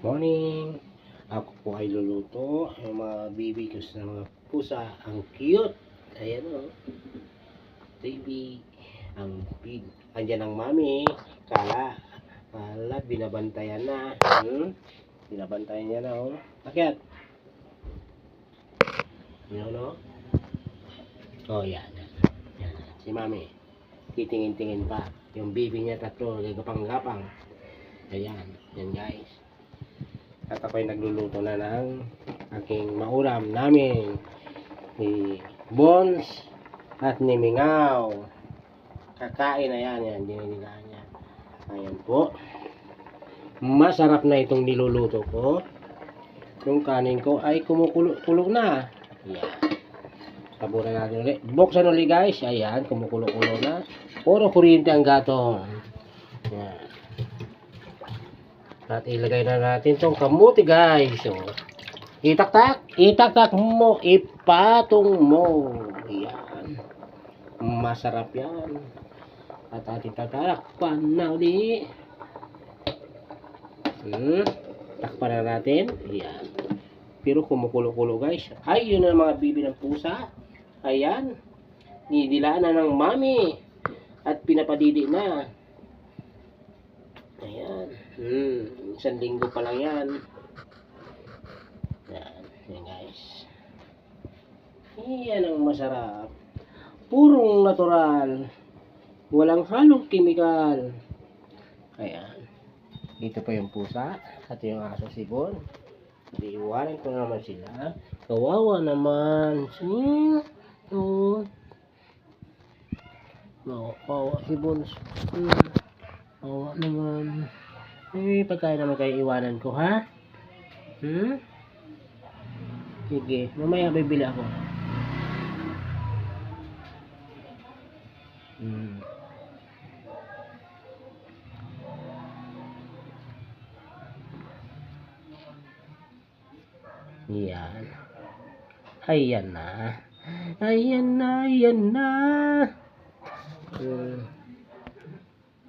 Morning! Ako po ay luluto yung mga bibigos na mga pusa. Ang cute! Ayan o. Baby. Ang big. Andyan ang mami. Kala. Binabantayan na. Binabantayan niya na o. Akyat. Yan o. Oh, yan. Yan. Si mami. Titingin-tingin pa. Yung baby niya tatlo. Gagapang-gapang. Ayan. Yan guys. At ako'y nagluluto na ng aking maulam namin ni Bones at ni Mingaw. Kakain na yan, dininilaan niya. Ayan po. Masarap na itong niluluto ko. Yung kanin ko ay kumukulo-kulo na. Ayan. Tabunan natin ulit. Buksan ulit guys. Ayan, kumukulo-kulo na. Puro kuryente ang gatong. Ayan. At ilagay na natin itong kamuti guys. So, itaktak mo, ipatong mo. Ayan. Masarap yan. At ating tatakpan na ulit. Takpan na natin. Ayan. Pero kumukulo-kulo guys. Ay, yun ang mga bibi ng pusa. Ayan. Nidilaan na ng mami. At pinapadidi na. Ayan. 1 linggo pa lang yan. Yan guys. Yan ang masarap. Purong natural. Walang halong kimikal. Ayan. Dito pa yung pusa. At yung aso sibon. Iiwanan ko naman sila. Kawawa naman. Kawawa sibon. Kawawa naman. Pagkain naman kayo iwanan ko, ha? Sige, mamaya bibili ako. Yan. Ayan na. Ayan na.